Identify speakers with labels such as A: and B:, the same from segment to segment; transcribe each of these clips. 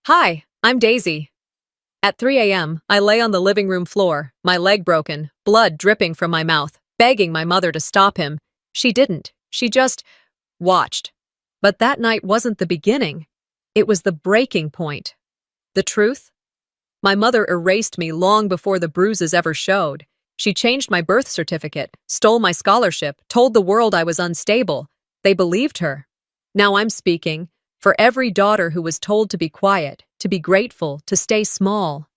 A: Hi, I'm Daisy. At 3 a.m., I lay on the living room floor, my leg broken, blood dripping from my mouth, begging my mother to stop him. She didn't. She just watched. But that night wasn't the beginning. It was the breaking point. The truth? My mother erased me long before the bruises ever showed. She changed my birth certificate, stole my scholarship, told the world I was unstable. They believed her. Now I'm speaking for every daughter who was told to be quiet, to be grateful, to stay small.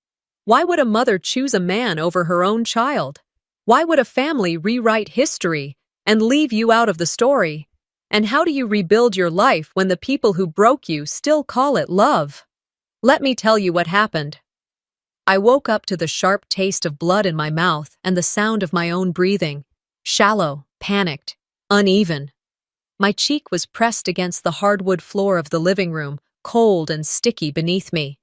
A: Why would a mother choose a man over her own child? Why would a family rewrite history and leave you out of the story? And how do you rebuild your life when the people who broke you still call it love? Let me tell you what happened. I woke up to the sharp taste of blood in my mouth and the sound of my own breathing. Shallow, panicked, uneven. My cheek was pressed against the hardwood floor of the living room, cold and sticky beneath me.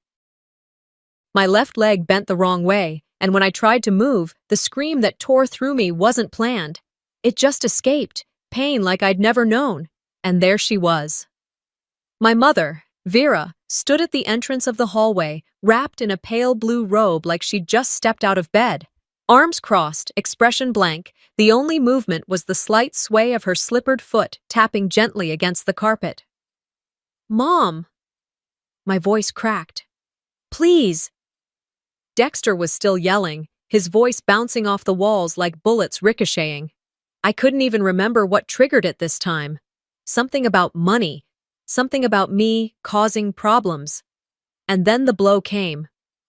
A: My left leg bent the wrong way, and when I tried to move, the scream that tore through me wasn't planned. It just escaped, pain like I'd never known. And there she was. My mother, Vera, stood at the entrance of the hallway, wrapped in a pale blue robe like she'd just stepped out of bed. Arms crossed, expression blank, the only movement was the slight sway of her slippered foot tapping gently against the carpet. "Mom!" My voice cracked. "Please!" Dexter was still yelling, his voice bouncing off the walls like bullets ricocheting. I couldn't even remember what triggered it this time. Something about money. Something about me causing problems. And then the blow came.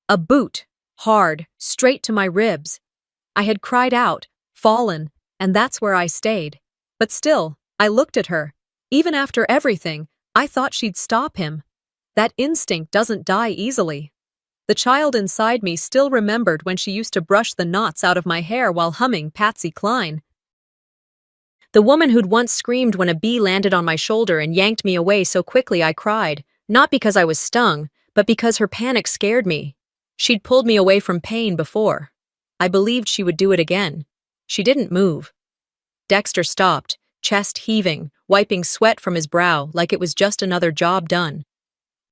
A: A boot, hard, straight to my ribs. I had cried out, fallen, and that's where I stayed. But still, I looked at her. Even after everything, I thought she'd stop him. That instinct doesn't die easily. The child inside me still remembered when she used to brush the knots out of my hair while humming Patsy Cline. The woman who'd once screamed when a bee landed on my shoulder and yanked me away so quickly I cried, not because I was stung, but because her panic scared me. She'd pulled me away from pain before. I believed she would do it again. She didn't move. Dexter stopped, chest heaving, wiping sweat from his brow like it was just another job done.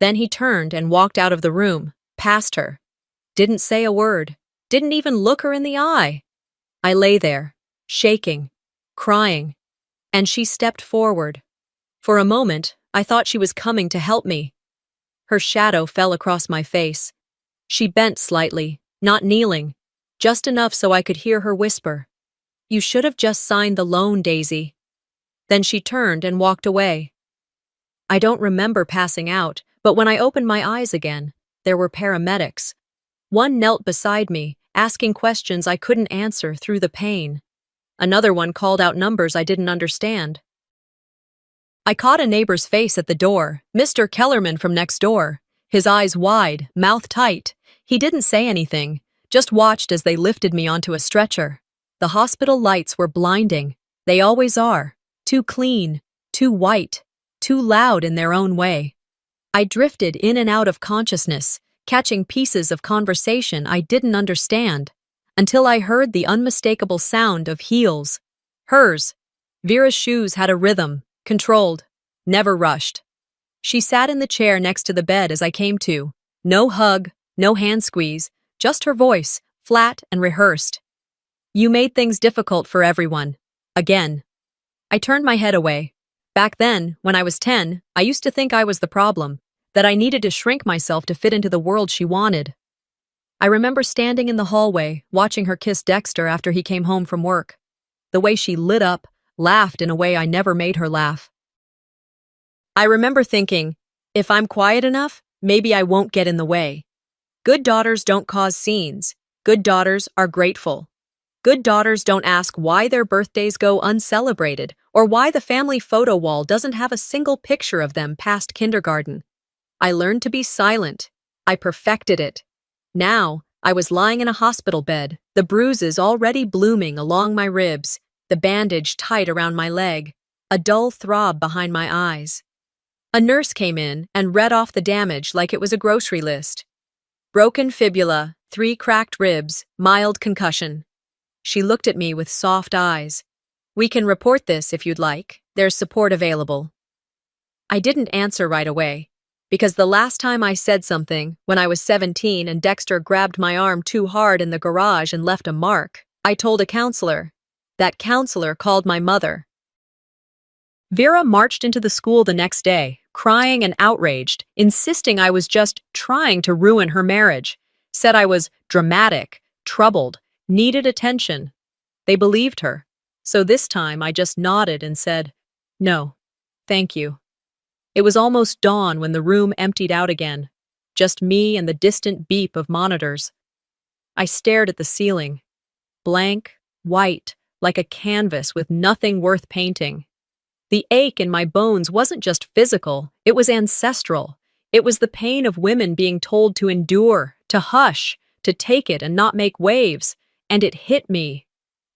A: Then he turned and walked out of the room, past her. Didn't say a word, didn't even look her in the eye. I lay there, shaking, crying, and she stepped forward. For a moment, I thought she was coming to help me. Her shadow fell across my face. She bent slightly, not kneeling, just enough so I could hear her whisper, "You should have just signed the loan, Daisy." Then she turned and walked away. I don't remember passing out, but when I opened my eyes again, there were paramedics. One knelt beside me, asking questions I couldn't answer through the pain. Another one called out numbers I didn't understand. I caught a neighbor's face at the door, Mr. Kellerman from next door. His eyes wide, mouth tight. He didn't say anything, just watched as they lifted me onto a stretcher. The hospital lights were blinding. They always are. Too clean, too white, too loud in their own way. I drifted in and out of consciousness, catching pieces of conversation I didn't understand, until I heard the unmistakable sound of heels. Hers. Vera's shoes had a rhythm, controlled, never rushed. She sat in the chair next to the bed as I came to. No hug, no hand squeeze, just her voice, flat and rehearsed. "You made things difficult for everyone. Again." I turned my head away. Back then, when I was 10, I used to think I was the problem, that I needed to shrink myself to fit into the world she wanted. I remember standing in the hallway, watching her kiss Dexter after he came home from work. The way she lit up, laughed in a way I never made her laugh. I remember thinking, if I'm quiet enough, maybe I won't get in the way. Good daughters don't cause scenes. Good daughters are grateful. Good daughters don't ask why their birthdays go uncelebrated or why the family photo wall doesn't have a single picture of them past kindergarten. I learned to be silent. I perfected it. Now, I was lying in a hospital bed, the bruises already blooming along my ribs, the bandage tight around my leg, a dull throb behind my eyes. A nurse came in and read off the damage like it was a grocery list. Broken fibula, 3 cracked ribs, mild concussion. She looked at me with soft eyes. "We can report this if you'd like. There's support available." I didn't answer right away. Because the last time I said something, when I was 17 and Dexter grabbed my arm too hard in the garage and left a mark, I told a counselor. That counselor called my mother. Vera marched into the school the next day, crying and outraged, insisting I was just trying to ruin her marriage, said I was dramatic, troubled, needed attention. They believed her. So this time I just nodded and said, "No, thank you." It was almost dawn when the room emptied out again, just me and the distant beep of monitors. I stared at the ceiling, blank, white, like a canvas with nothing worth painting. The ache in my bones wasn't just physical, it was ancestral. It was the pain of women being told to endure, to hush, to take it and not make waves, and it hit me.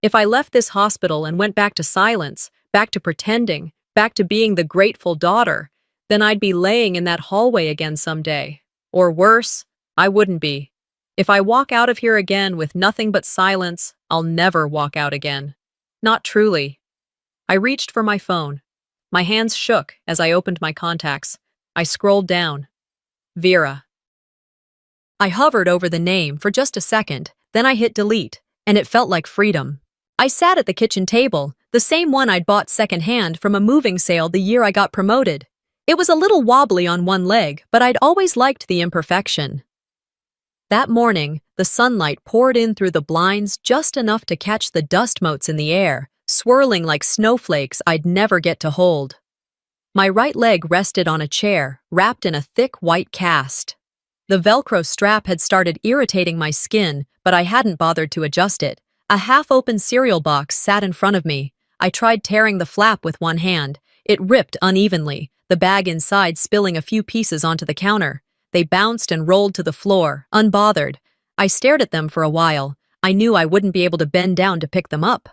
A: If I left this hospital and went back to silence, back to pretending, back to being the grateful daughter, then I'd be laying in that hallway again someday. Or worse, I wouldn't be. If I walk out of here again with nothing but silence, I'll never walk out again. Not truly. I reached for my phone. My hands shook as I opened my contacts. I scrolled down. Vera. I hovered over the name for just a second, then I hit delete, and it felt like freedom. I sat at the kitchen table, the same one I'd bought secondhand from a moving sale the year I got promoted. It was a little wobbly on one leg, but I'd always liked the imperfection. That morning, the sunlight poured in through the blinds just enough to catch the dust motes in the air, swirling like snowflakes I'd never get to hold. My right leg rested on a chair, wrapped in a thick white cast. The Velcro strap had started irritating my skin, but I hadn't bothered to adjust it. A half-open cereal box sat in front of me. I tried tearing the flap with one hand. It ripped unevenly, the bag inside spilling a few pieces onto the counter. They bounced and rolled to the floor, unbothered. I stared at them for a while. I knew I wouldn't be able to bend down to pick them up.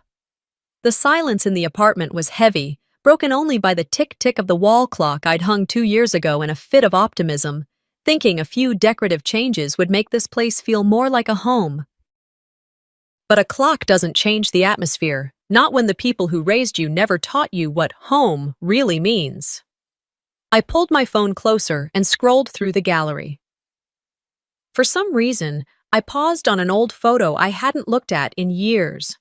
A: The silence in the apartment was heavy, broken only by the tick-tick of the wall clock I'd hung 2 years ago in a fit of optimism, thinking a few decorative changes would make this place feel more like a home. But a clock doesn't change the atmosphere, not when the people who raised you never taught you what home really means. I pulled my phone closer and scrolled through the gallery. For some reason, I paused on an old photo I hadn't looked at in years.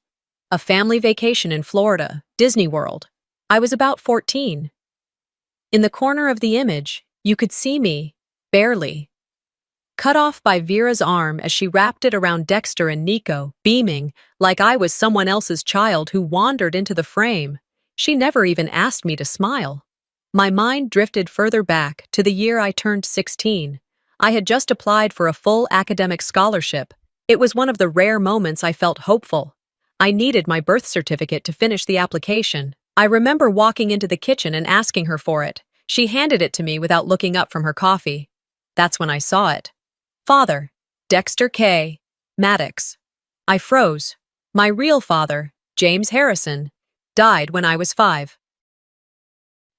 A: A family vacation in Florida, Disney World. I was about 14. In the corner of the image, you could see me, barely. Cut off by Vera's arm as she wrapped it around Dexter and Nico, beaming, like I was someone else's child who wandered into the frame. She never even asked me to smile. My mind drifted further back to the year I turned 16. I had just applied for a full academic scholarship. It was one of the rare moments I felt hopeful. I needed my birth certificate to finish the application. I remember walking into the kitchen and asking her for it. She handed it to me without looking up from her coffee. That's when I saw it. Father, Dexter K. Maddox. I froze. My real father, James Harrison, died when I was 5.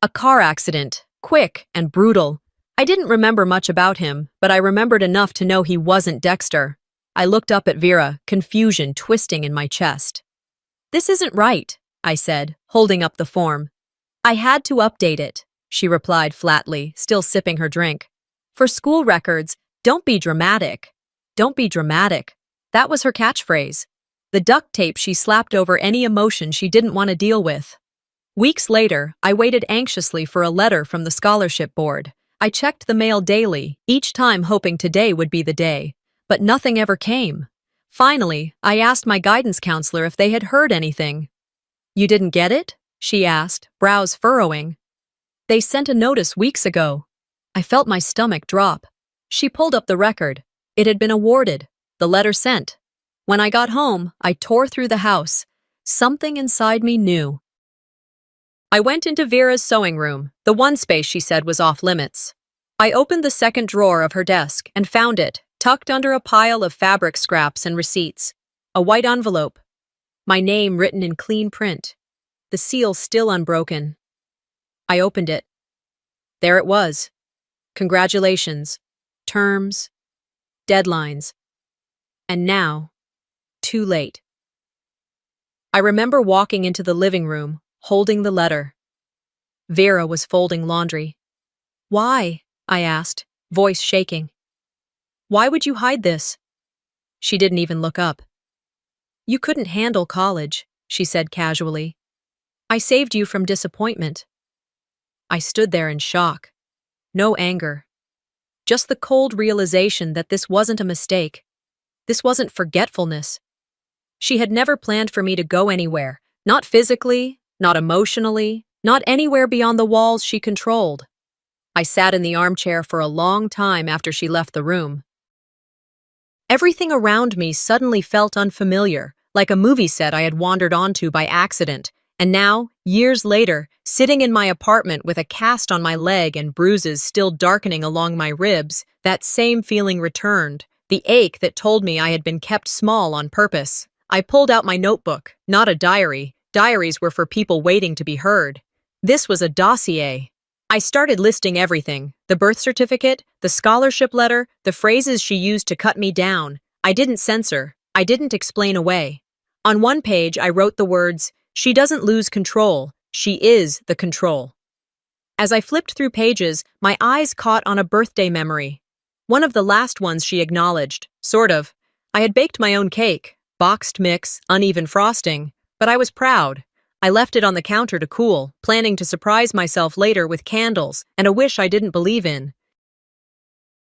A: A car accident, quick and brutal. I didn't remember much about him, but I remembered enough to know he wasn't Dexter. I looked up at Vera, confusion twisting in my chest. "This isn't right," I said, holding up the form. "I had to update it," she replied flatly, still sipping her drink. "For school records, don't be dramatic. Don't be dramatic." That was her catchphrase. The duct tape she slapped over any emotion she didn't want to deal with. Weeks later, I waited anxiously for a letter from the scholarship board. I checked the mail daily, each time hoping today would be the day. But nothing ever came. Finally, I asked my guidance counselor if they had heard anything. "You didn't get it?" she asked, brows furrowing. "They sent a notice weeks ago." I felt my stomach drop. She pulled up the record. It had been awarded. The letter sent. When I got home, I tore through the house. Something inside me knew. I went into Vera's sewing room, the one space she said was off limits. I opened the second drawer of her desk and found it, tucked under a pile of fabric scraps and receipts. A white envelope. My name written in clean print. The seal still unbroken. I opened it. There it was. Congratulations. Terms. Deadlines. And now, too late. I remember walking into the living room, holding the letter. Vera was folding laundry. "Why?" I asked, voice shaking. Why would you hide this? She didn't even look up. You couldn't handle college, she said casually. I saved you from disappointment. I stood there in shock. No anger. Just the cold realization that this wasn't a mistake. This wasn't forgetfulness. She had never planned for me to go anywhere, not physically, not emotionally, not anywhere beyond the walls she controlled. I sat in the armchair for a long time after she left the room. Everything around me suddenly felt unfamiliar, like a movie set I had wandered onto by accident. And now, years later, sitting in my apartment with a cast on my leg and bruises still darkening along my ribs, that same feeling returned, the ache that told me I had been kept small on purpose. I pulled out my notebook, not a diary. Diaries were for people waiting to be heard. This was a dossier. I started listing everything: the birth certificate, the scholarship letter, the phrases she used to cut me down. I didn't censor. I didn't explain away. On one page, I wrote the words, "She doesn't lose control. She is the control." As I flipped through pages, my eyes caught on a birthday memory. One of the last ones she acknowledged, sort of. I had baked my own cake, boxed mix, uneven frosting, but I was proud. I left it on the counter to cool, planning to surprise myself later with candles and a wish I didn't believe in.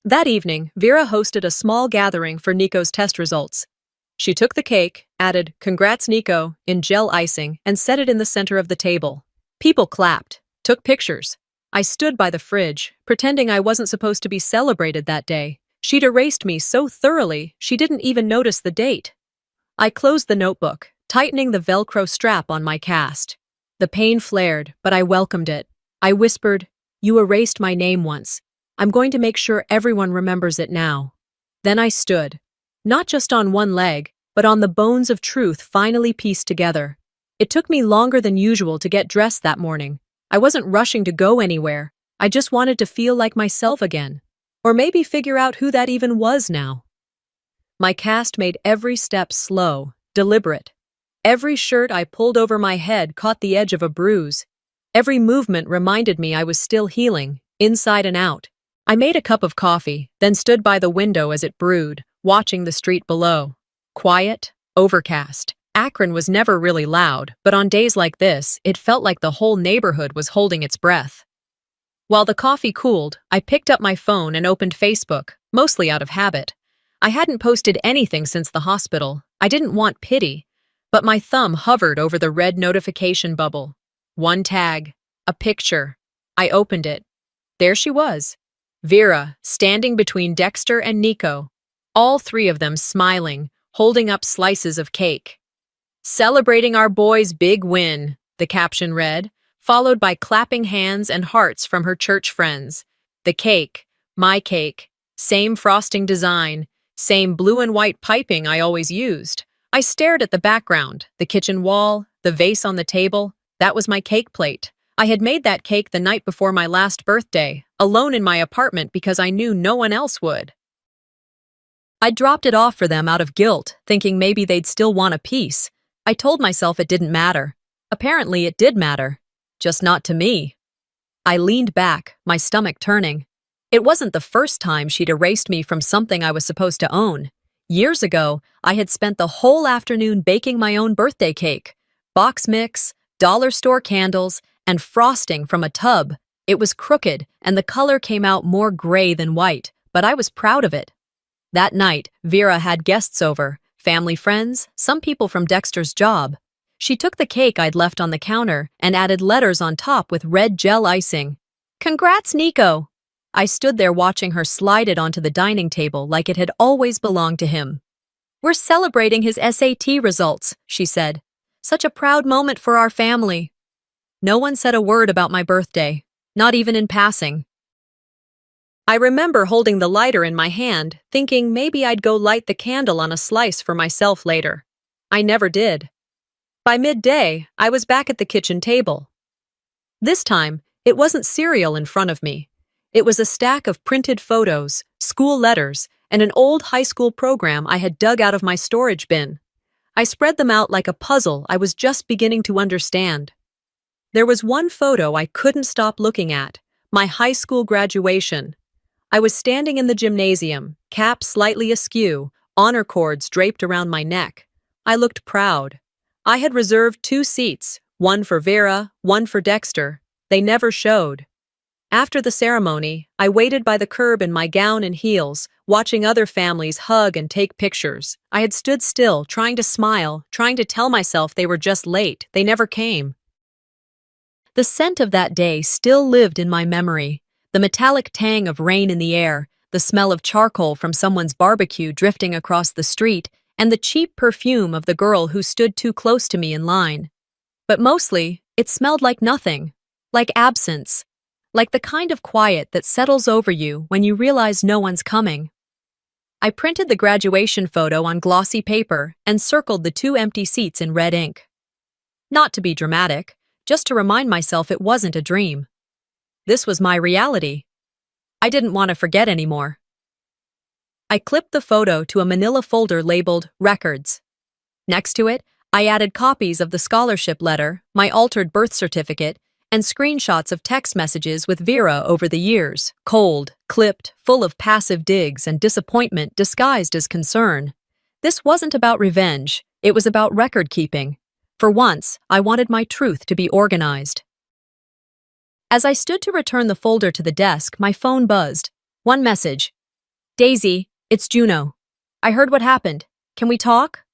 A: That evening, Vera hosted a small gathering for Nico's test results. She took the cake, added "Congrats, Nico" in gel icing, and set it in the center of the table. People clapped, took pictures. I stood by the fridge, pretending I wasn't supposed to be celebrated that day. She'd erased me so thoroughly, she didn't even notice the date. I closed the notebook, tightening the Velcro strap on my cast. The pain flared, but I welcomed it. I whispered, "You erased my name once. I'm going to make sure everyone remembers it now." Then I stood, not just on one leg, but on the bones of truth finally pieced together. It took me longer than usual to get dressed that morning. I wasn't rushing to go anywhere. I just wanted to feel like myself again. Or maybe figure out who that even was now. My cast made every step slow, deliberate. Every shirt I pulled over my head caught the edge of a bruise. Every movement reminded me I was still healing, inside and out. I made a cup of coffee, then stood by the window as it brewed, watching the street below. Quiet, overcast. Akron was never really loud, but on days like this, it felt like the whole neighborhood was holding its breath. While the coffee cooled, I picked up my phone and opened Facebook, mostly out of habit. I hadn't posted anything since the hospital. I didn't want pity. But my thumb hovered over the red notification bubble. One tag, a picture. I opened it. There she was. Vera, standing between Dexter and Nico. All three of them smiling, holding up slices of cake. "Celebrating our boy's big win," the caption read, followed by clapping hands and hearts from her church friends. The cake, my cake, same frosting design, same blue and white piping I always used. I stared at the background, the kitchen wall, the vase on the table. That was my cake plate. I had made that cake the night before my last birthday, alone in my apartment because I knew no one else would. I dropped it off for them out of guilt, thinking maybe they'd still want a piece. I told myself it didn't matter. Apparently it did matter. Just not to me. I leaned back, my stomach turning. It wasn't the first time she'd erased me from something I was supposed to own. Years ago, I had spent the whole afternoon baking my own birthday cake. Box mix, dollar store candles, and frosting from a tub. It was crooked, and the color came out more gray than white, but I was proud of it. That night, Vera had guests over, family friends, some people from Dexter's job. She took the cake I'd left on the counter and added letters on top with red gel icing. "Congrats, Nico!" I stood there watching her slide it onto the dining table like it had always belonged to him. "We're celebrating his SAT results," she said. "Such a proud moment for our family." No one said a word about my birthday, not even in passing. I remember holding the lighter in my hand, thinking maybe I'd go light the candle on a slice for myself later. I never did. By midday, I was back at the kitchen table. This time, it wasn't cereal in front of me. It was a stack of printed photos, school letters, and an old high school program I had dug out of my storage bin. I spread them out like a puzzle I was just beginning to understand. There was one photo I couldn't stop looking at, my high school graduation. I was standing in the gymnasium, cap slightly askew, honor cords draped around my neck. I looked proud. I had reserved 2 seats, one for Vera, one for Dexter. They never showed. After the ceremony, I waited by the curb in my gown and heels, watching other families hug and take pictures. I had stood still, trying to smile, trying to tell myself they were just late. They never came. The scent of that day still lived in my memory. The metallic tang of rain in the air, the smell of charcoal from someone's barbecue drifting across the street, and the cheap perfume of the girl who stood too close to me in line. But mostly, it smelled like nothing, like absence, like the kind of quiet that settles over you when you realize no one's coming. I printed the graduation photo on glossy paper and circled the 2 empty seats in red ink. Not to be dramatic, just to remind myself it wasn't a dream. This was my reality. I didn't want to forget anymore. I clipped the photo to a manila folder labeled Records. Next to it, I added copies of the scholarship letter, my altered birth certificate, and screenshots of text messages with Vera over the years, cold, clipped, full of passive digs and disappointment disguised as concern. This wasn't about revenge, it was about record keeping. For once, I wanted my truth to be organized. As I stood to return the folder to the desk, my phone buzzed. One message. Daisy, it's Juno. I heard what happened. Can we talk?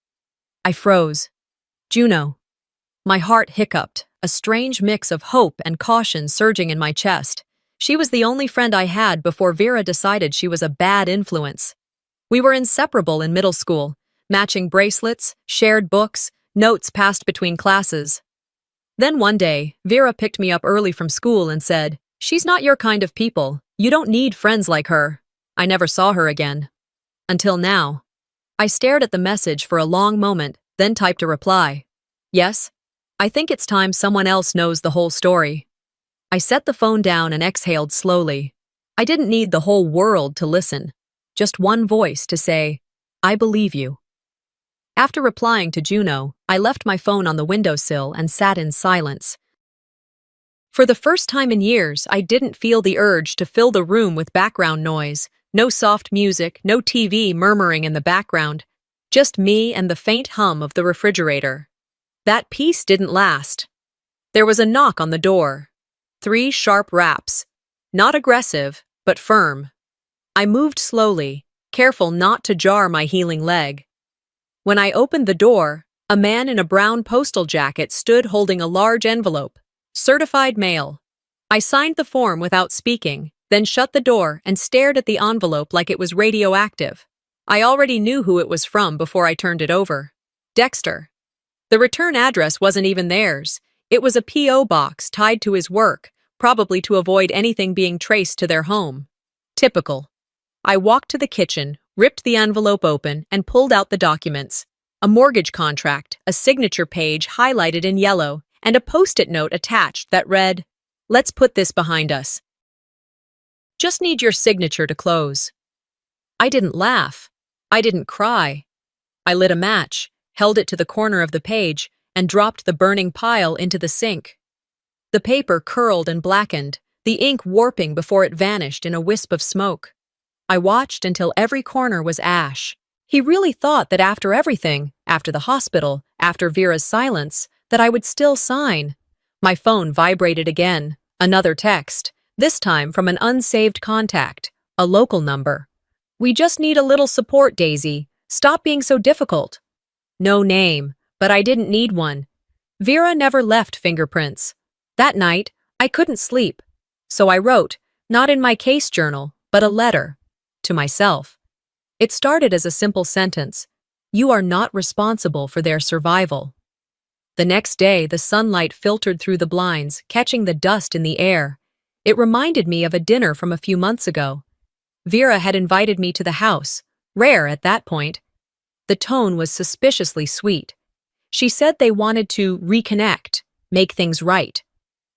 A: I froze. Juno. My heart hiccuped, a strange mix of hope and caution surging in my chest. She was the only friend I had before Vera decided she was a bad influence. We were inseparable in middle school, matching bracelets, shared books, notes passed between classes. Then one day, Vera picked me up early from school and said, "She's not your kind of people. You don't need friends like her." I never saw her again. Until now. I stared at the message for a long moment, then typed a reply. Yes, I think it's time someone else knows the whole story. I set the phone down and exhaled slowly. I didn't need the whole world to listen. Just one voice to say, I believe you. After replying to Juno, I left my phone on the windowsill and sat in silence. For the first time in years, I didn't feel the urge to fill the room with background noise. No soft music, no TV murmuring in the background. Just me and the faint hum of the refrigerator. That peace didn't last. There was a knock on the door. 3 sharp raps. Not aggressive, but firm. I moved slowly, careful not to jar my healing leg. When I opened the door, a man in a brown postal jacket stood holding a large envelope. Certified mail. I signed the form without speaking, then shut the door and stared at the envelope like it was radioactive. I already knew who it was from before I turned it over. Dexter. The return address wasn't even theirs. It was a P.O. box tied to his work, probably to avoid anything being traced to their home. Typical. I walked to the kitchen, ripped the envelope open, and pulled out the documents. A mortgage contract, a signature page highlighted in yellow, and a post-it note attached that read, "Let's put this behind us. Just need your signature to close." I didn't laugh. I didn't cry. I lit a match, held it to the corner of the page, and dropped the burning pile into the sink. The paper curled and blackened, the ink warping before it vanished in a wisp of smoke. I watched until every corner was ash. He really thought that after everything, after the hospital, after Vera's silence, that I would still sign. My phone vibrated again. Another text, this time from an unsaved contact, a local number. "We just need a little support, Daisy. Stop being so difficult." No name, but I didn't need one. Vera never left fingerprints. That night, I couldn't sleep. So I wrote, not in my case journal, but a letter. To myself. It started as a simple sentence. You are not responsible for their survival. The next day, the sunlight filtered through the blinds, catching the dust in the air. It reminded me of a dinner from a few months ago. Vera had invited me to the house, rare at that point. The tone was suspiciously sweet. She said they wanted to reconnect, make things right.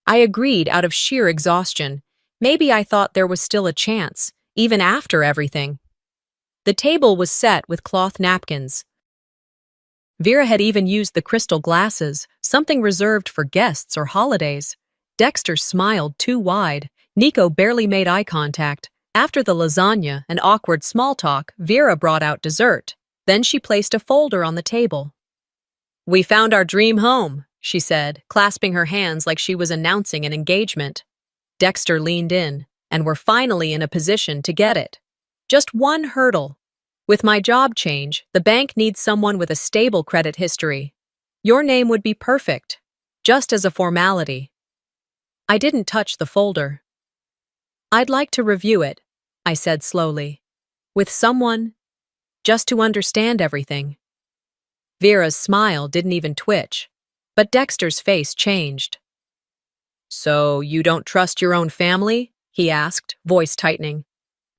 A: I agreed out of sheer exhaustion. Maybe I thought there was still a chance, even after everything. The table was set with cloth napkins. Vera had even used the crystal glasses, something reserved for guests or holidays. Dexter smiled too wide. Nico barely made eye contact. After the lasagna and awkward small talk, Vera brought out dessert. Then she placed a folder on the table. "We found our dream home," she said, clasping her hands like she was announcing an engagement. Dexter leaned in, and we're finally in a position to get it. Just one hurdle. With my job change, the bank needs someone with a stable credit history. Your name would be perfect, just as a formality. I didn't touch the folder. "I'd like to review it," I said slowly. "With someone, just to understand everything." Vera's smile didn't even twitch, but Dexter's face changed. "So you don't trust your own family?" he asked, voice tightening.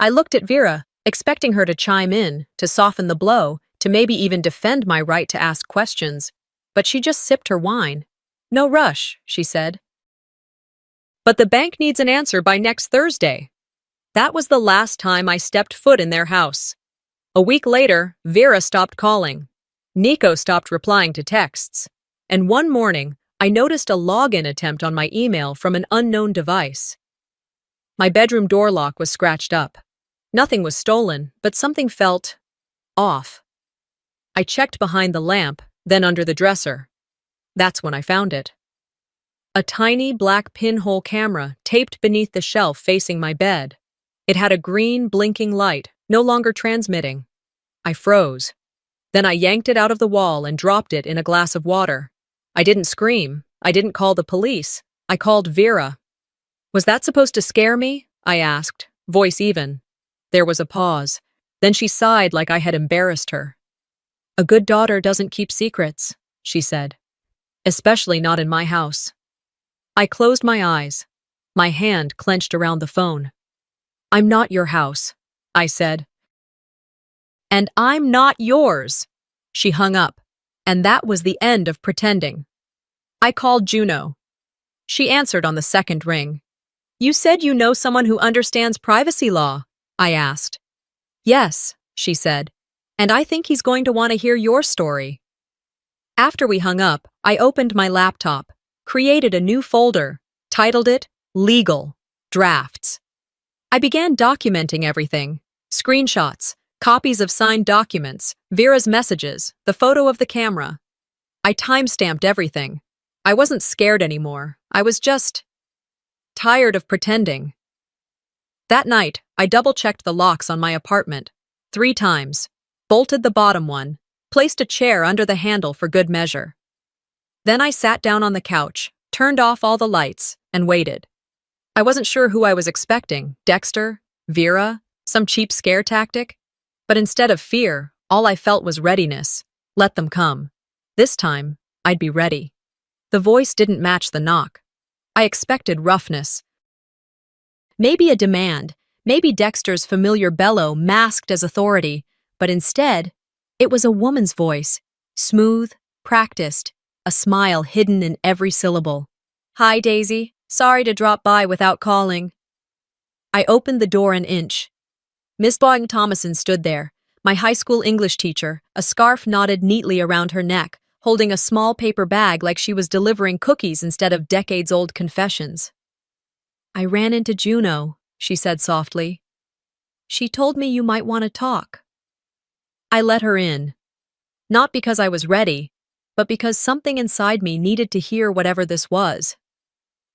A: I looked at Vera, expecting her to chime in, to soften the blow, to maybe even defend my right to ask questions, but she just sipped her wine. "No rush," she said. "But the bank needs an answer by next Thursday." That was the last time I stepped foot in their house. A week later, Vera stopped calling. Nico stopped replying to texts. And one morning, I noticed a login attempt on my email from an unknown device. My bedroom door lock was scratched up. Nothing was stolen, but something felt off. I checked behind the lamp, then under the dresser. That's when I found it. A tiny black pinhole camera taped beneath the shelf facing my bed. It had a green, blinking light, no longer transmitting. I froze. Then I yanked it out of the wall and dropped it in a glass of water. I didn't scream. I didn't call the police. I called Vera. "Was that supposed to scare me?" I asked, voice even. There was a pause. Then she sighed like I had embarrassed her. "A good daughter doesn't keep secrets," she said. "Especially not in my house." I closed my eyes. My hand clenched around the phone. "I'm not your house," I said. "And I'm not yours." She hung up, and that was the end of pretending. I called Juno. She answered on the second ring. "You said you know someone who understands privacy law," I asked. "Yes," she said, "and I think he's going to want to hear your story." After we hung up, I opened my laptop, created a new folder, titled it Legal Drafts. I began documenting everything: screenshots, copies of signed documents, Vera's messages, the photo of the camera. I timestamped everything. I wasn't scared anymore. I was just tired of pretending. That night, I double-checked the locks on my apartment 3 times, bolted the bottom one, placed a chair under the handle for good measure. Then I sat down on the couch, turned off all the lights, and waited. I wasn't sure who I was expecting, Dexter, Vera, some cheap scare tactic. But instead of fear, all I felt was readiness. Let them come. This time, I'd be ready. The voice didn't match the knock. I expected roughness. Maybe a demand, maybe Dexter's familiar bellow masked as authority, but instead, it was a woman's voice, smooth, practiced, a smile hidden in every syllable. "Hi, Daisy. Sorry to drop by without calling." I opened the door an inch. Miss Boying Thomason stood there, my high school English teacher, a scarf knotted neatly around her neck, holding a small paper bag like she was delivering cookies instead of decades-old confessions. "I ran into Juno," she said softly. "She told me you might want to talk." I let her in. Not because I was ready, but because something inside me needed to hear whatever this was.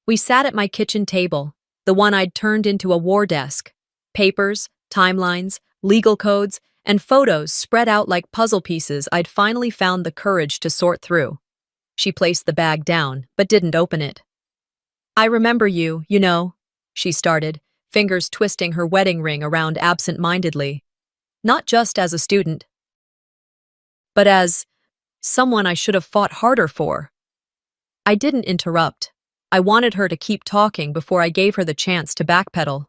A: We sat at my kitchen table, the one I'd turned into a war desk. Papers, timelines, legal codes, and photos spread out like puzzle pieces I'd finally found the courage to sort through. She placed the bag down, but didn't open it. "I remember you, you know," she started, fingers twisting her wedding ring around absent-mindedly. "Not just as a student, but as someone I should have fought harder for." I didn't interrupt. I wanted her to keep talking before I gave her the chance to backpedal.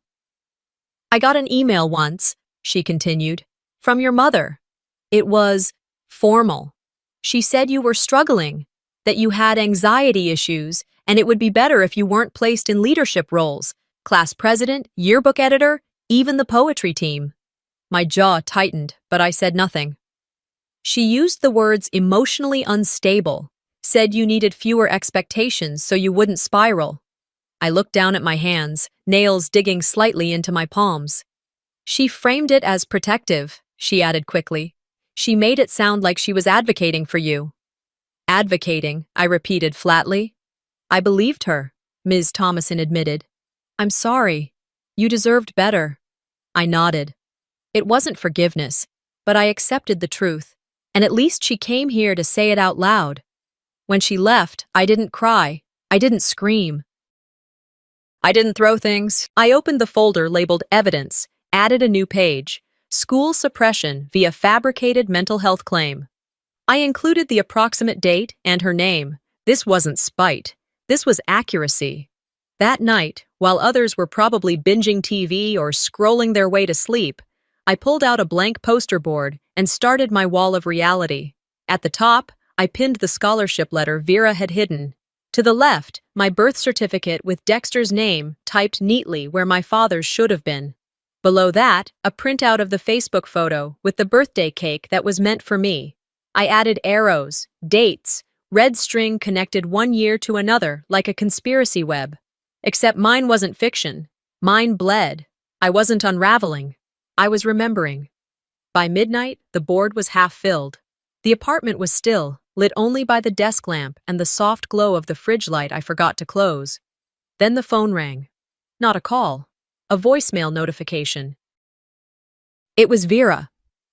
A: "I got an email once," she continued, "from your mother. It was formal. She said you were struggling, that you had anxiety issues, and it would be better if you weren't placed in leadership roles, class president, yearbook editor, even the poetry team." My jaw tightened, but I said nothing. She used the words emotionally unstable, said you needed fewer expectations so you wouldn't spiral. I looked down at my hands, nails digging slightly into my palms. She framed it as protective, she added quickly. She made it sound like she was advocating for you. Advocating, I repeated flatly. I believed her, Ms. Thomason admitted. I'm sorry. You deserved better. I nodded. It wasn't forgiveness, but I accepted the truth, and at least she came here to say it out loud. When she left, I didn't cry. I didn't scream. I didn't throw things. I opened the folder labeled Evidence, added a new page, School Suppression via Fabricated Mental Health Claim. I included the approximate date and her name. This wasn't spite. This was accuracy. That night, while others were probably binging TV or scrolling their way to sleep, I pulled out a blank poster board and started my wall of reality. At the top, I pinned the scholarship letter Vera had hidden. To the left, my birth certificate with Dexter's name typed neatly where my father's should have been. Below that, a printout of the Facebook photo with the birthday cake that was meant for me. I added arrows, dates, red string connected one year to another like a conspiracy web. Except mine wasn't fiction. Mine bled. I wasn't unraveling. I was remembering. By midnight, the board was half filled. The apartment was still, lit only by the desk lamp and the soft glow of the fridge light I forgot to close. Then the phone rang. Not a call. A voicemail notification. It was Vera.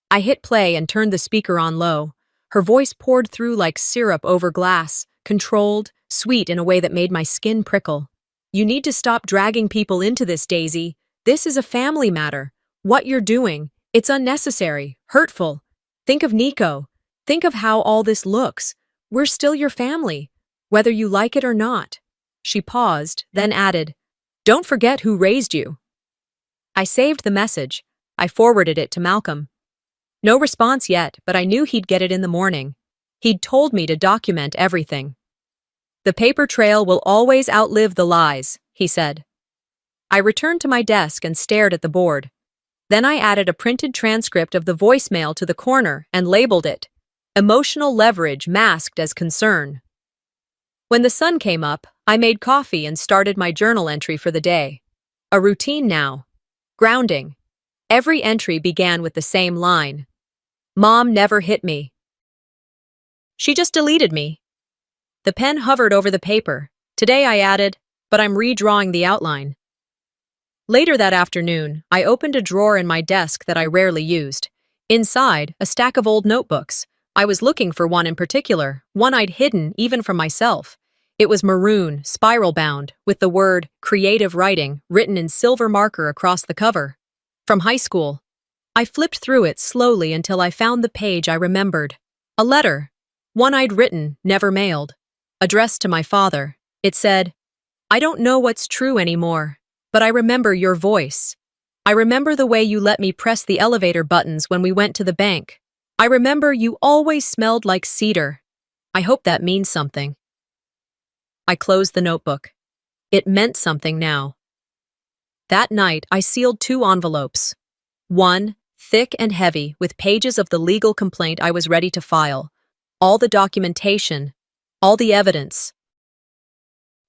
A: I hit play and turned the speaker on low. Her voice poured through like syrup over glass, controlled, sweet in a way that made my skin prickle. You need to stop dragging people into this, Daisy. This is a family matter. What you're doing, it's unnecessary, hurtful. Think of Nico. Think of how all this looks. We're still your family, whether you like it or not. She paused, then added, Don't forget who raised you. I saved the message. I forwarded it to Malcolm. No response yet, but I knew he'd get it in the morning. He'd told me to document everything. The paper trail will always outlive the lies, he said. I returned to my desk and stared at the board. Then I added a printed transcript of the voicemail to the corner and labeled it, Emotional Leverage Masked as Concern. When the sun came up, I made coffee and started my journal entry for the day. A routine now. Grounding. Every entry began with the same line. Mom never hit me. She just deleted me. The pen hovered over the paper. Today I added, but I'm redrawing the outline. Later that afternoon, I opened a drawer in my desk that I rarely used. Inside, a stack of old notebooks. I was looking for one in particular, one I'd hidden even from myself. It was maroon, spiral-bound, with the word creative writing written in silver marker across the cover. From high school. I flipped through it slowly until I found the page I remembered. A letter. One I'd written, never mailed. Addressed to my father. It said, I don't know what's true anymore, but I remember your voice. I remember the way you let me press the elevator buttons when we went to the bank. I remember you always smelled like cedar. I hope that means something. I closed the notebook. It meant something now. That night, I sealed 2 envelopes. One, thick and heavy, with pages of the legal complaint I was ready to file. All the documentation, all the evidence.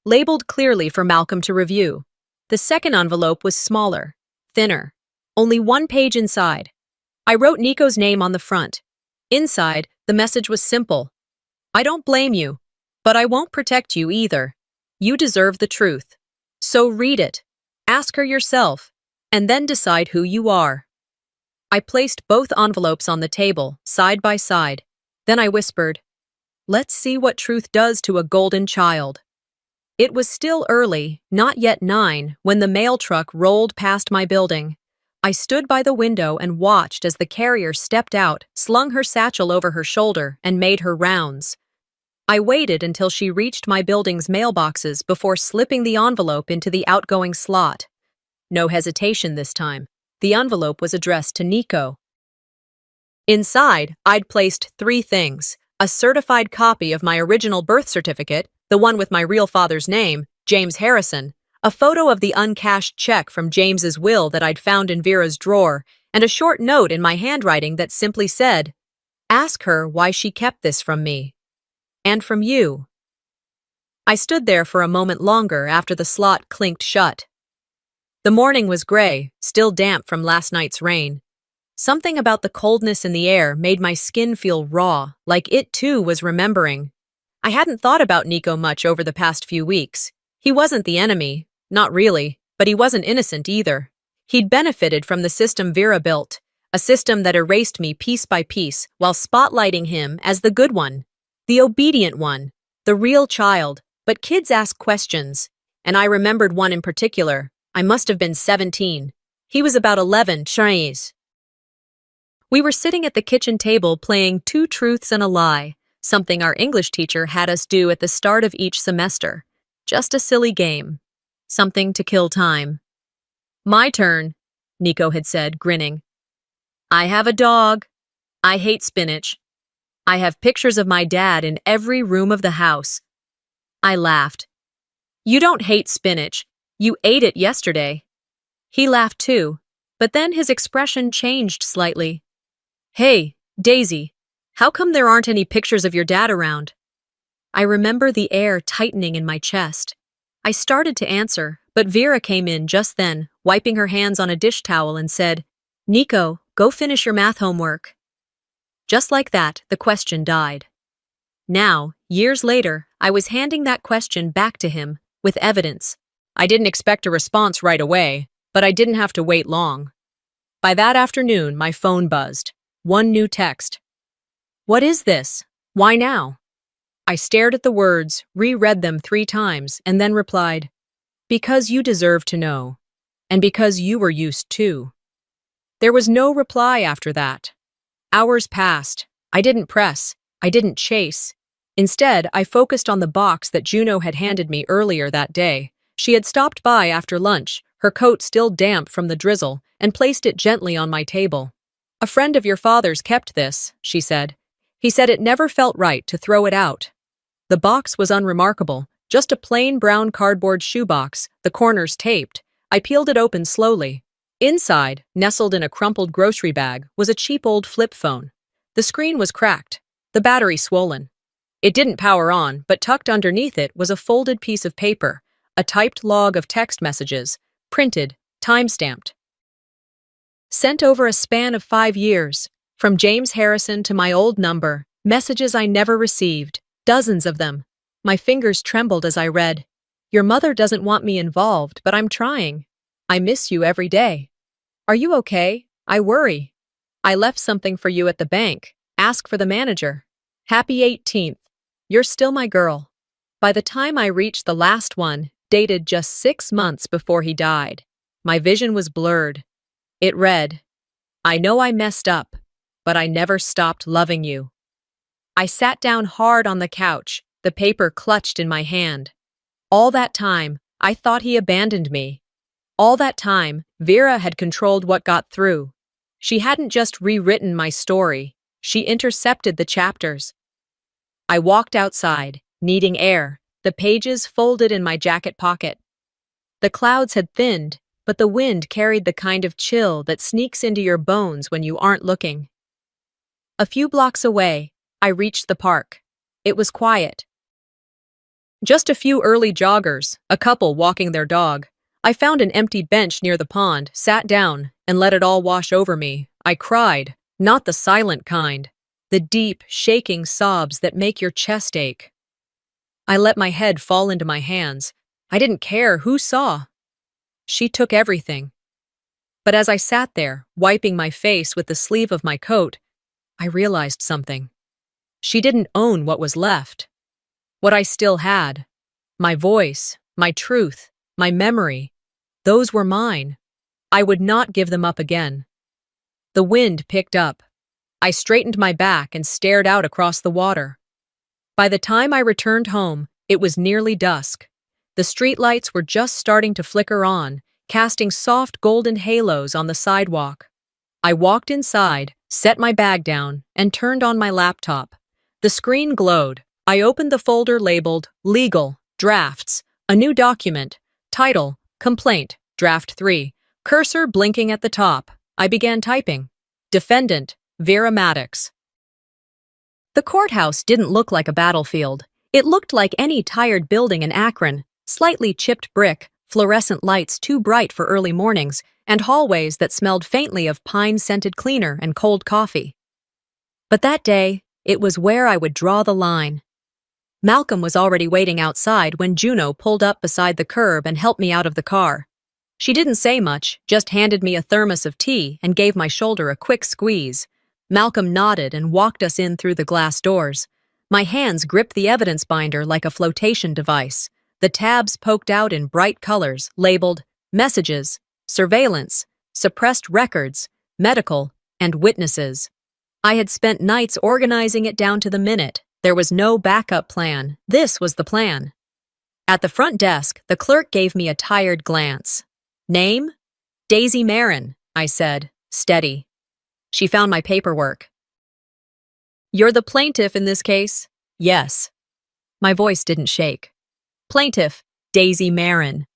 A: Labeled clearly for Malcolm to review. The second envelope was smaller, thinner, only 1 page inside. I wrote Nico's name on the front. Inside, the message was simple. I don't blame you, but I won't protect you either. You deserve the truth. So read it, ask her yourself, and then decide who you are. I placed both envelopes on the table, side by side. Then I whispered, Let's see what truth does to a golden child. It was still early, not yet 9, when the mail truck rolled past my building. I stood by the window and watched as the carrier stepped out, slung her satchel over her shoulder, and made her rounds. I waited until she reached my building's mailboxes before slipping the envelope into the outgoing slot. No hesitation this time. The envelope was addressed to Nico. Inside, I'd placed 3 things: a certified copy of my original birth certificate, the one with my real father's name, James Harrison, a photo of the uncashed check from James's will that I'd found in Vera's drawer, and a short note in my handwriting that simply said, Ask her why she kept this from me. And from you. I stood there for a moment longer after the slot clinked shut. The morning was gray, still damp from last night's rain. Something about the coldness in the air made my skin feel raw, like it too was remembering. I hadn't thought about Nico much over the past few weeks. He wasn't the enemy, not really, but he wasn't innocent either. He'd benefited from the system Vera built, a system that erased me piece by piece while spotlighting him as the good one, the obedient one, the real child. But kids ask questions, and I remembered one in particular. I must have been 17. He was about 11, Chinese. We were sitting at the kitchen table playing Two Truths and a Lie, something our English teacher had us do at the start of each semester. Just a silly game. Something to kill time. My turn, Nico had said, grinning. I have a dog. I hate spinach. I have pictures of my dad in every room of the house. I laughed. You don't hate spinach. You ate it yesterday. He laughed too, but then his expression changed slightly. Hey, Daisy, how come there aren't any pictures of your dad around? I remember the air tightening in my chest. I started to answer, but Vera came in just then, wiping her hands on a dish towel and said, Nico, go finish your math homework. Just like that, the question died. Now, years later, I was handing that question back to him, with evidence. I didn't expect a response right away, but I didn't have to wait long. By that afternoon, my phone buzzed. One new text. What is this? Why now? I stared at the words, reread them 3 times, and then replied, because you deserve to know, and because you were used to. There was no reply after that. Hours passed. I didn't press. I didn't chase. Instead, I focused on the box that Juno had handed me earlier that day. She had stopped by after lunch, her coat still damp from the drizzle, and placed it gently on my table. A friend of your father's kept this, she said. He said it never felt right to throw it out. The box was unremarkable, just a plain brown cardboard shoebox, the corners taped. I peeled it open slowly. Inside, nestled in a crumpled grocery bag, was a cheap old flip phone. The screen was cracked, the battery swollen. It didn't power on, but tucked underneath it was a folded piece of paper, a typed log of text messages, printed, time-stamped. Sent over a span of 5 years, from James Harrison to my old number, messages I never received, dozens of them. My fingers trembled as I read, Your mother doesn't want me involved, but I'm trying. I miss you every day. Are you okay? I worry. I left something for you at the bank. Ask for the manager. Happy 18th. You're still my girl. By the time I reached the last one, dated just 6 months before he died, my vision was blurred. It read, I know I messed up, but I never stopped loving you. I sat down hard on the couch, the paper clutched in my hand. All that time, I thought he abandoned me. All that time, Vera had controlled what got through. She hadn't just rewritten my story, she intercepted the chapters. I walked outside, needing air, the pages folded in my jacket pocket. The clouds had thinned, but the wind carried the kind of chill that sneaks into your bones when you aren't looking. A few blocks away, I reached the park. It was quiet. Just a few early joggers, a couple walking their dog. I found an empty bench near the pond, sat down, and let it all wash over me. I cried, not the silent kind, the deep, shaking sobs that make your chest ache. I let my head fall into my hands. I didn't care who saw. She took everything. But as I sat there, wiping my face with the sleeve of my coat, I realized something. She didn't own what was left. What I still had. My voice, my truth, my memory. Those were mine. I would not give them up again. The wind picked up. I straightened my back and stared out across the water. By the time I returned home, it was nearly dusk. The streetlights were just starting to flicker on, casting soft golden halos on the sidewalk. I walked inside, set my bag down, and turned on my laptop. The screen glowed. I opened the folder labeled Legal, Drafts, a new document, title, Complaint, Draft 3, cursor blinking at the top. I began typing. Defendant, Vera Maddox. The courthouse didn't look like a battlefield. It looked like any tired building in Akron, slightly chipped brick, fluorescent lights too bright for early mornings, and hallways that smelled faintly of pine-scented cleaner and cold coffee. But that day, it was where I would draw the line. Malcolm was already waiting outside when Juno pulled up beside the curb and helped me out of the car. She didn't say much, just handed me a thermos of tea and gave my shoulder a quick squeeze. Malcolm nodded and walked us in through the glass doors. My hands gripped the evidence binder like a flotation device. The tabs poked out in bright colors, labeled messages, surveillance, suppressed records, medical, and witnesses. I had spent nights organizing it down to the minute. There was no backup plan. This was the plan. At the front desk, the clerk gave me a tired glance. Name? Daisy Marin, I said, steady. She found my paperwork. You're the plaintiff in this case? Yes. My voice didn't shake. Plaintiff, Daisy Marin.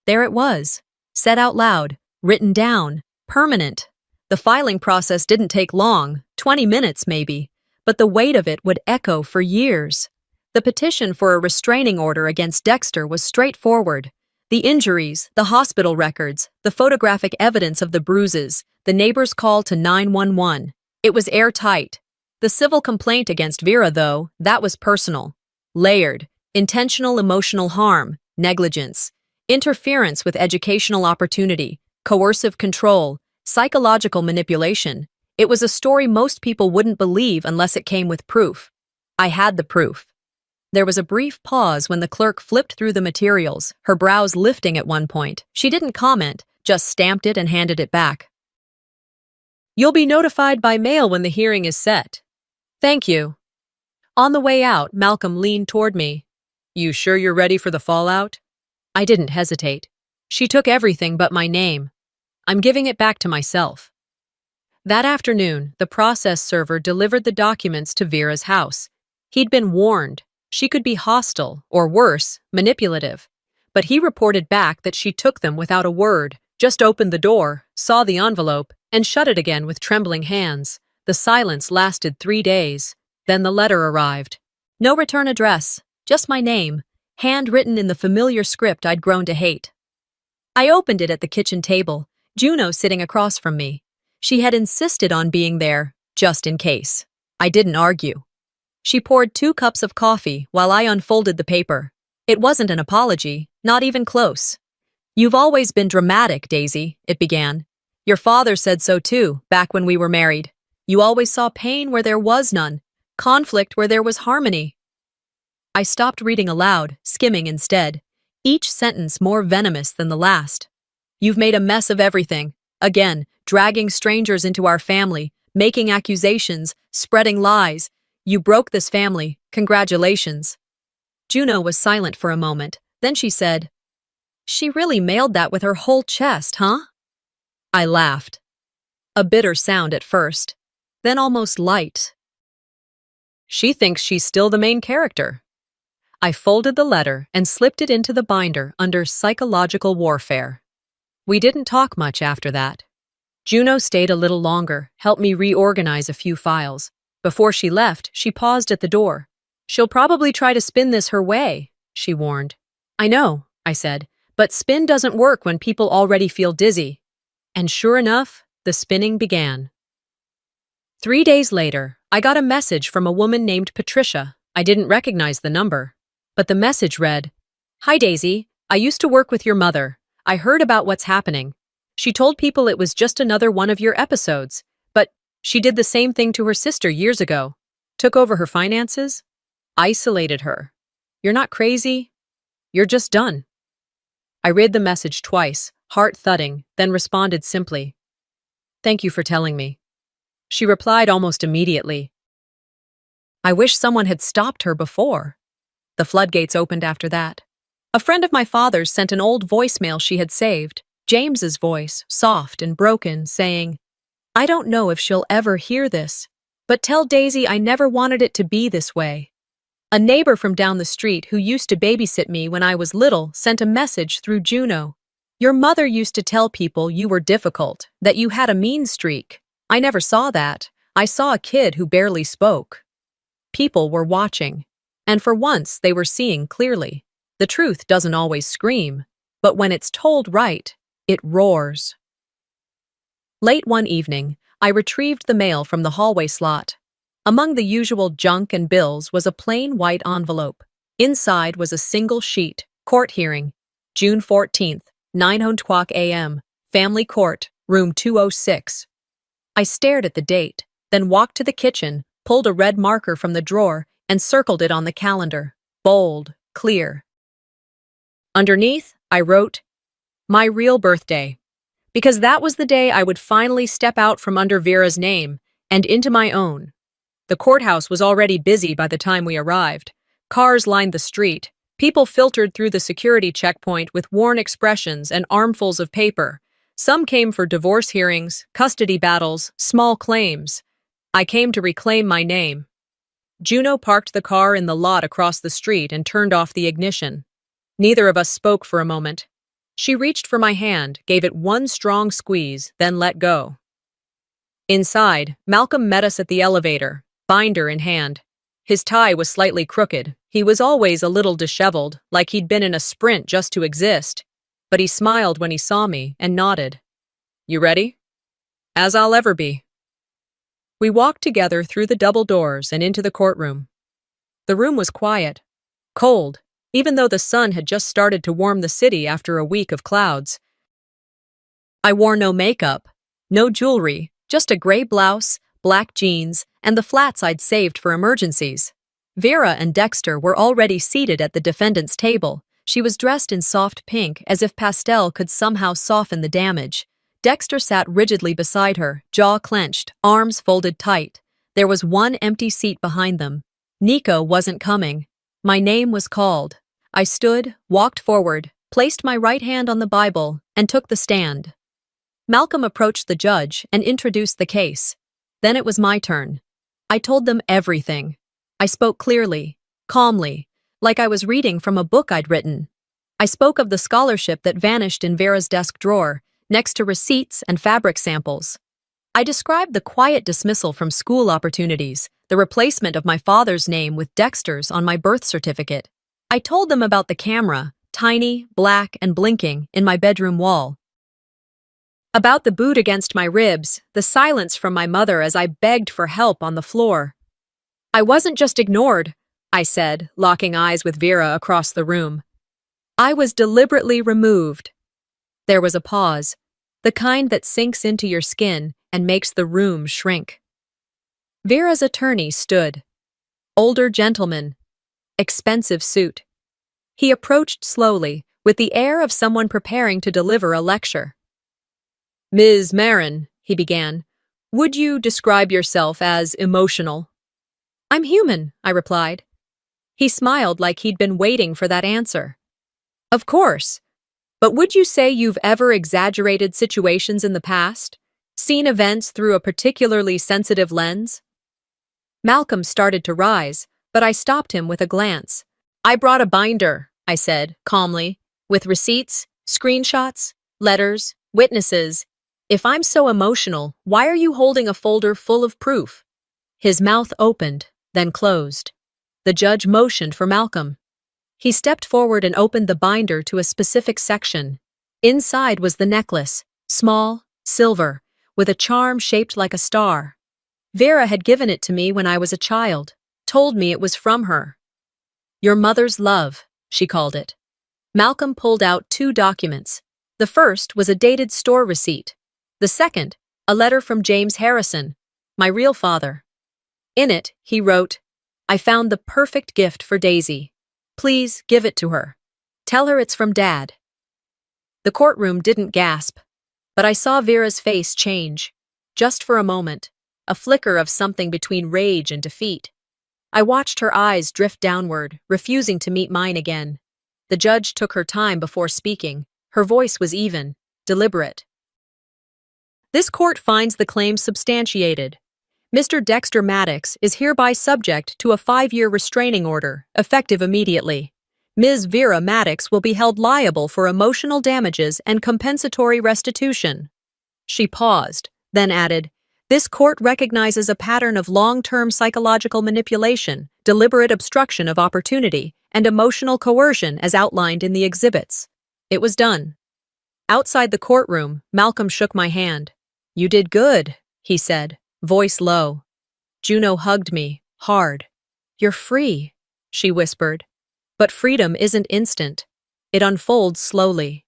A: There it was, said out loud, written down, permanent. The filing process didn't take long, 20 minutes maybe, but the weight of it would echo for years. The petition for a restraining order against Dexter was straightforward. The injuries, the hospital records, the photographic evidence of the bruises, the neighbor's call to 911. It was airtight. The civil complaint against Vera, though, that was personal. Layered, intentional emotional harm, negligence, interference with educational opportunity, coercive control, psychological manipulation. It was a story most people wouldn't believe unless it came with proof. I had the proof. There was a brief pause when the clerk flipped through the materials, her brows lifting at one point. She didn't comment, just stamped it and handed it back. You'll be notified by mail when the hearing is set. Thank you. On the way out, Malcolm leaned toward me. You sure you're ready for the fallout? I didn't hesitate. She took everything but my name. I'm giving it back to myself. That afternoon, the process server delivered the documents to Vera's house. He'd been warned. She could be hostile, or worse, manipulative. But he reported back that she took them without a word, just opened the door, saw the envelope, and shut it again with trembling hands. The silence lasted 3 days. Then the letter arrived. No return address, just my name, handwritten in the familiar script I'd grown to hate. I opened it at the kitchen table, Juno sitting across from me. She had insisted on being there, just in case. I didn't argue. She poured 2 cups of coffee while I unfolded the paper. It wasn't an apology, not even close. You've always been dramatic, Daisy, it began. Your father said so too, back when we were married. You always saw pain where there was none, conflict where there was harmony. I stopped reading aloud, skimming instead, each sentence more venomous than the last. You've made a mess of everything, again, dragging strangers into our family, making accusations, spreading lies. You broke this family, congratulations. Juno was silent for a moment, then she said, She really mailed that with her whole chest, huh? I laughed. A bitter sound at first, then almost light. She thinks she's still the main character. I folded the letter and slipped it into the binder under psychological warfare. We didn't talk much after that. Juno stayed a little longer, helped me reorganize a few files. Before she left, she paused at the door. She'll probably try to spin this her way, she warned. I know, I said, but spin doesn't work when people already feel dizzy. And sure enough, the spinning began. 3 days later, I got a message from a woman named Patricia. I didn't recognize the number. But the message read, Hi Daisy, I used to work with your mother. I heard about what's happening. She told people it was just another one of your episodes, but she did the same thing to her sister years ago. Took over her finances, isolated her. You're not crazy. You're just done. I read the message twice, heart thudding, then responded simply, Thank you for telling me. She replied almost immediately, I wish someone had stopped her before. The floodgates opened after that. A friend of my father's sent an old voicemail she had saved, James's voice, soft and broken, saying, I don't know if she'll ever hear this, but tell Daisy I never wanted it to be this way. A neighbor from down the street who used to babysit me when I was little sent a message through Juno. Your mother used to tell people you were difficult, that you had a mean streak. I never saw that. I saw a kid who barely spoke. People were watching, and for once they were seeing clearly. The truth doesn't always scream, but when it's told right, it roars. Late one evening, I retrieved the mail from the hallway slot. Among the usual junk and bills was a plain white envelope. Inside was a single sheet, court hearing, June 14th, 9:00 a.m., Family Court, Room 206. I stared at the date, then walked to the kitchen, pulled a red marker from the drawer, and circled it on the calendar. Bold, clear. Underneath, I wrote, "My real birthday," because that was the day I would finally step out from under Vera's name and into my own. The courthouse was already busy by the time we arrived. Cars lined the street. People filtered through the security checkpoint with worn expressions and armfuls of paper. Some came for divorce hearings, custody battles, small claims. I came to reclaim my name. Juno parked the car in the lot across the street and turned off the ignition. Neither of us spoke for a moment. She reached for my hand, gave it one strong squeeze, then let go. Inside, Malcolm met us at the elevator, binder in hand. His tie was slightly crooked. He was always a little disheveled, like he'd been in a sprint just to exist. But he smiled when he saw me and nodded. "You ready?" "As I'll ever be." We walked together through the double doors and into the courtroom. The room was quiet, cold, even though the sun had just started to warm the city after a week of clouds. I wore no makeup, no jewelry, just a gray blouse, black jeans, and the flats I'd saved for emergencies. Vera and Dexter were already seated at the defendant's table. She was dressed in soft pink, as if pastel could somehow soften the damage. Dexter sat rigidly beside her, jaw clenched, arms folded tight. There was one empty seat behind them. Nico wasn't coming. My name was called. I stood, walked forward, placed my right hand on the Bible, and took the stand. Malcolm approached the judge and introduced the case. Then it was my turn. I told them everything. I spoke clearly, calmly, like I was reading from a book I'd written. I spoke of the scholarship that vanished in Vera's desk drawer, next to receipts and fabric samples. I described the quiet dismissal from school opportunities, the replacement of my father's name with Dexter's on my birth certificate. I told them about the camera, tiny, black, and blinking, in my bedroom wall. About the boot against my ribs, the silence from my mother as I begged for help on the floor. I wasn't just ignored, I said, locking eyes with Vera across the room. I was deliberately removed. There was a pause, the kind that sinks into your skin and makes the room shrink. Vera's attorney stood. Older gentleman, expensive suit. He approached slowly, with the air of someone preparing to deliver a lecture. "Ms. Marin," he began, "would you describe yourself as emotional?" "I'm human," I replied. He smiled like he'd been waiting for that answer. "Of course. But would you say you've ever exaggerated situations in the past? Seen events through a particularly sensitive lens?" Malcolm started to rise, but I stopped him with a glance. "I brought a binder," I said, calmly, "with receipts, screenshots, letters, witnesses. If I'm so emotional, why are you holding a folder full of proof?" His mouth opened, then closed. The judge motioned for Malcolm. He stepped forward and opened the binder to a specific section. Inside was the necklace, small, silver, with a charm shaped like a star. Vera had given it to me when I was a child, told me it was from her. "Your mother's love," she called it. Malcolm pulled out 2 documents. The first was a dated store receipt. The second, a letter from James Harrison, my real father. In it, he wrote, "I found the perfect gift for Daisy. Please give it to her. Tell her it's from Dad." The courtroom didn't gasp, but I saw Vera's face change. Just for a moment, a flicker of something between rage and defeat. I watched her eyes drift downward, refusing to meet mine again. The judge took her time before speaking. Her voice was even, deliberate. "This court finds the claims substantiated. Mr. Dexter Maddox is hereby subject to a 5-year restraining order, effective immediately. Ms. Vera Maddox will be held liable for emotional damages and compensatory restitution." She paused, then added, "This court recognizes a pattern of long-term psychological manipulation, deliberate obstruction of opportunity, and emotional coercion as outlined in the exhibits." It was done. Outside the courtroom, Malcolm shook my hand. "You did good," he said, voice low. Juno hugged me, hard. "You're free," she whispered. But freedom isn't instant. It unfolds slowly.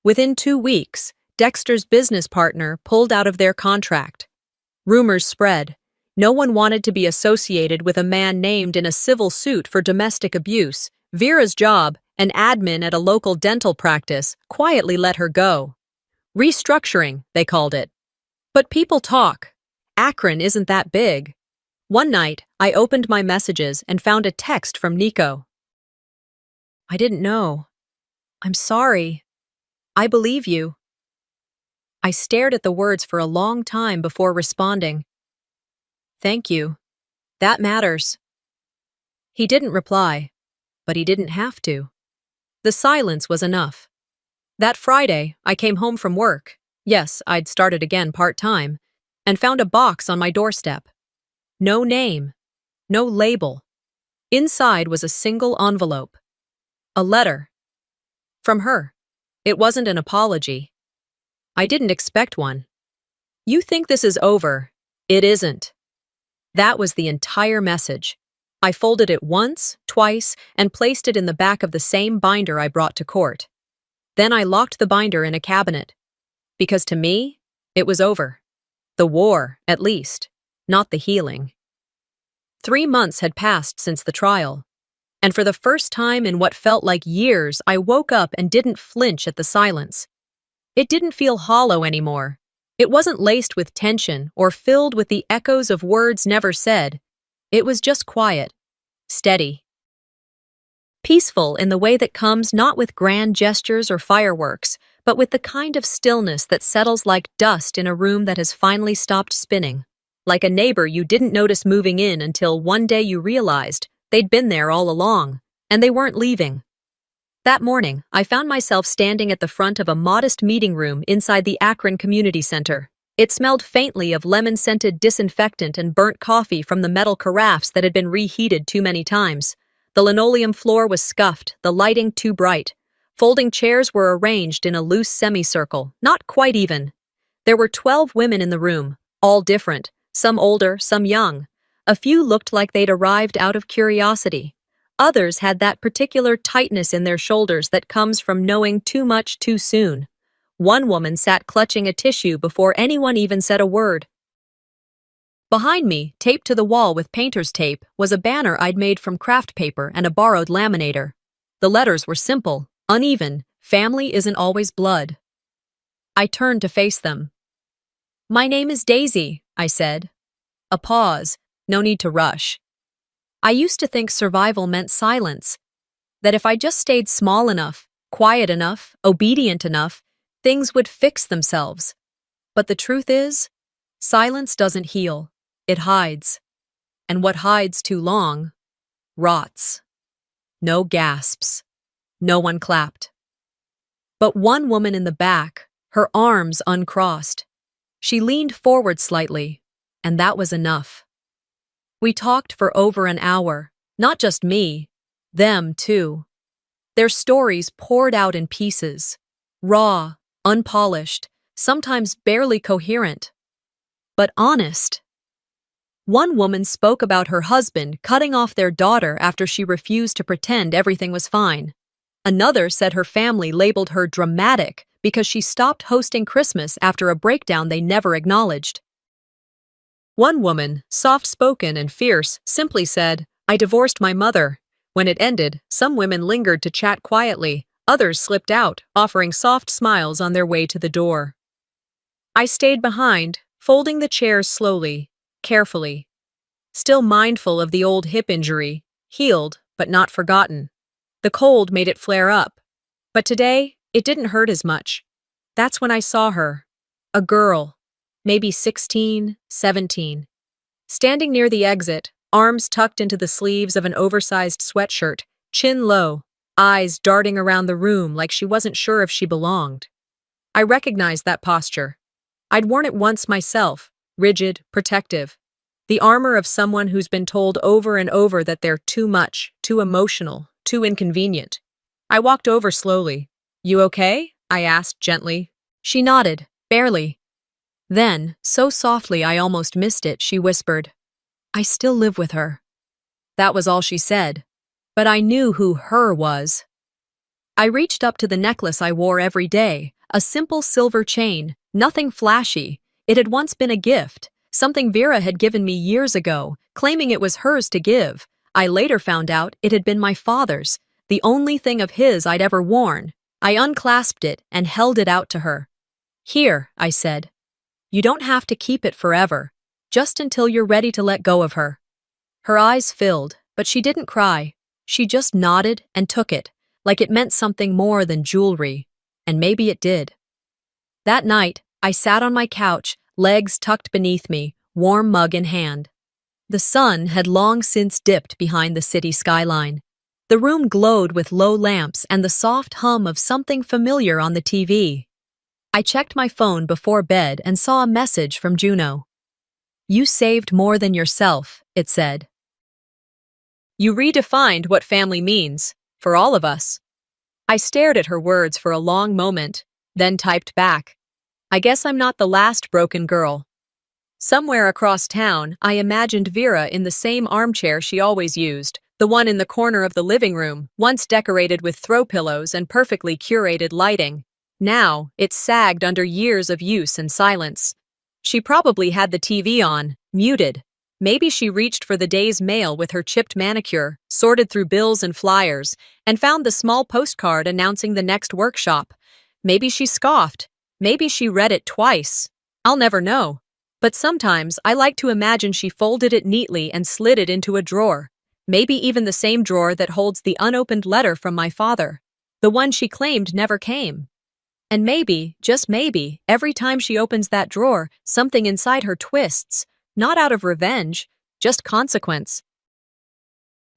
A: Within 2 weeks, Dexter's business partner pulled out of their contract. Rumors spread. No one wanted to be associated with a man named in a civil suit for domestic abuse. Vera's job, an admin at a local dental practice, quietly let her go. Restructuring, they called it. But people talk. Akron isn't that big. One night, I opened my messages and found a text from Nico. "I didn't know. I'm sorry. I believe you." I stared at the words for a long time before responding. "Thank you. That matters." He didn't reply, but he didn't have to. The silence was enough. That Friday, I came home from work. Yes, I'd started again part-time, and found a box on my doorstep. No name, no label. Inside was a single envelope. A letter. From her. It wasn't an apology. I didn't expect one. "You think this is over. It isn't." That was the entire message. I folded it once, twice, and placed it in the back of the same binder I brought to court. Then I locked the binder in a cabinet. Because to me, it was over. The war, at least, not the healing. 3 months had passed since the trial. And for the first time in what felt like years, I woke up and didn't flinch at the silence. It didn't feel hollow anymore. It wasn't laced with tension or filled with the echoes of words never said. It was just quiet, steady. Peaceful in the way that comes not with grand gestures or fireworks, but with the kind of stillness that settles like dust in a room that has finally stopped spinning. Like a neighbor you didn't notice moving in until one day you realized they'd been there all along, and they weren't leaving. That morning, I found myself standing at the front of a modest meeting room inside the Akron Community Center. It smelled faintly of lemon-scented disinfectant and burnt coffee from the metal carafes that had been reheated too many times. The linoleum floor was scuffed, the lighting too bright. Folding chairs were arranged in a loose semicircle, not quite even. There were 12 women in the room, all different, some older, some young. A few looked like they'd arrived out of curiosity. Others had that particular tightness in their shoulders that comes from knowing too much too soon. One woman sat clutching a tissue before anyone even said a word. Behind me, taped to the wall with painter's tape, was a banner I'd made from craft paper and a borrowed laminator. The letters were simple, uneven. Family isn't always blood. I turned to face them. "My name is Daisy," I said. A pause. No need to rush. I used to think survival meant silence. That if I just stayed small enough, quiet enough, obedient enough, things would fix themselves. But the truth is, silence doesn't heal. It hides. And what hides too long, rots. No gasps. No one clapped. But one woman in the back, her arms uncrossed. She leaned forward slightly, and that was enough. We talked for over an hour, not just me, them too. Their stories poured out in pieces, raw, unpolished, sometimes barely coherent, but honest. One woman spoke about her husband cutting off their daughter after she refused to pretend everything was fine. Another said her family labeled her dramatic because she stopped hosting Christmas after a breakdown they never acknowledged. One woman, soft-spoken and fierce, simply said, "I divorced my mother." When it ended, some women lingered to chat quietly, others slipped out, offering soft smiles on their way to the door. I stayed behind, folding the chairs slowly, carefully. Still mindful of the old hip injury, healed but not forgotten. The cold made it flare up. But today, it didn't hurt as much. That's when I saw her. A girl. Maybe 16, 17. Standing near the exit, arms tucked into the sleeves of an oversized sweatshirt, chin low, eyes darting around the room like she wasn't sure if she belonged. I recognized that posture. I'd worn it once myself, rigid, protective. The armor of someone who's been told over and over that they're too much, too emotional, too inconvenient. I walked over slowly. You okay? I asked gently. She nodded, barely. Then, so softly I almost missed it, she whispered, I still live with her. That was all she said. But I knew who her was. I reached up to the necklace I wore every day, a simple silver chain, nothing flashy. It had once been a gift, something Vera had given me years ago, claiming it was hers to give. I later found out it had been my father's, the only thing of his I'd ever worn. I unclasped it and held it out to her. Here, I said. You don't have to keep it forever, just until you're ready to let go of her. Her eyes filled, but she didn't cry. She just nodded and took it, like it meant something more than jewelry. And maybe it did. That night, I sat on my couch, legs tucked beneath me, warm mug in hand. The sun had long since dipped behind the city skyline. The room glowed with low lamps and the soft hum of something familiar on the TV. I checked my phone before bed and saw a message from Juno. You saved more than yourself, it said. You redefined what family means, for all of us. I stared at her words for a long moment, then typed back. I guess I'm not the last broken girl. Somewhere across town, I imagined Vera in the same armchair she always used, the one in the corner of the living room, once decorated with throw pillows and perfectly curated lighting. Now, it sagged under years of use and silence. She probably had the TV on, muted. Maybe she reached for the day's mail with her chipped manicure, sorted through bills and flyers, and found the small postcard announcing the next workshop. Maybe she scoffed. Maybe she read it twice. I'll never know. But sometimes I like to imagine she folded it neatly and slid it into a drawer. Maybe even the same drawer that holds the unopened letter from my father. The one she claimed never came. And maybe, just maybe, every time she opens that drawer, something inside her twists. Not out of revenge, just consequence.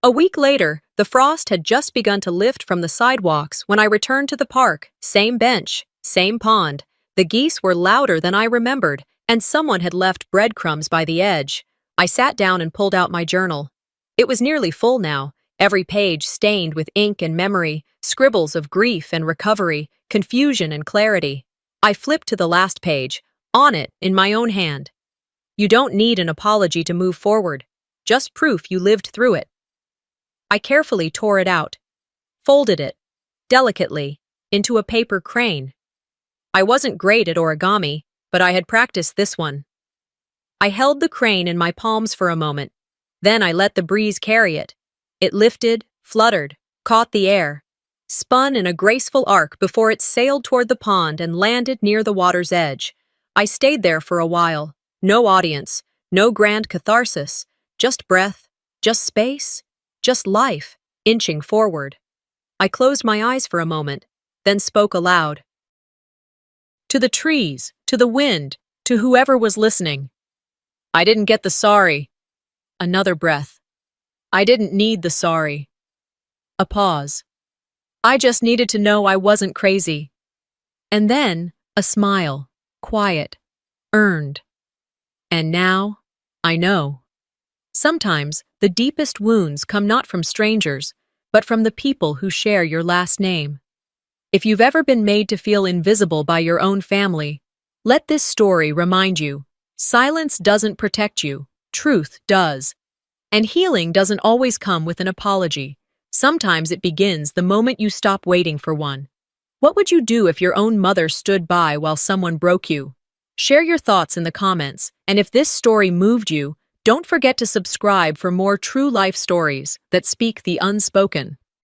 A: A week later, the frost had just begun to lift from the sidewalks when I returned to the park. Same bench, same pond. The geese were louder than I remembered, and someone had left breadcrumbs by the edge. I sat down and pulled out my journal. It was nearly full now, every page stained with ink and memory, scribbles of grief and recovery, confusion and clarity. I flipped to the last page, on it, in my own hand. You don't need an apology to move forward, just proof you lived through it. I carefully tore it out, folded it, delicately, into a paper crane. I wasn't great at origami, but I had practiced this one. I held the crane in my palms for a moment, then I let the breeze carry it. It lifted, fluttered, caught the air, spun in a graceful arc before it sailed toward the pond and landed near the water's edge. I stayed there for a while. No audience, no grand catharsis, just breath, just space, just life, inching forward. I closed my eyes for a moment, then spoke aloud. To the trees, to the wind, to whoever was listening. I didn't get the sorry. Another breath. I didn't need the sorry. A pause. I just needed to know I wasn't crazy. And then, a smile, quiet, earned. And now, I know. Sometimes, the deepest wounds come not from strangers, but from the people who share your last name. If you've ever been made to feel invisible by your own family, let this story remind you, silence doesn't protect you, truth does. And healing doesn't always come with an apology. Sometimes it begins the moment you stop waiting for one. What would you do if your own mother stood by while someone broke you? Share your thoughts in the comments, and if this story moved you, don't forget to subscribe for more true life stories that speak the unspoken.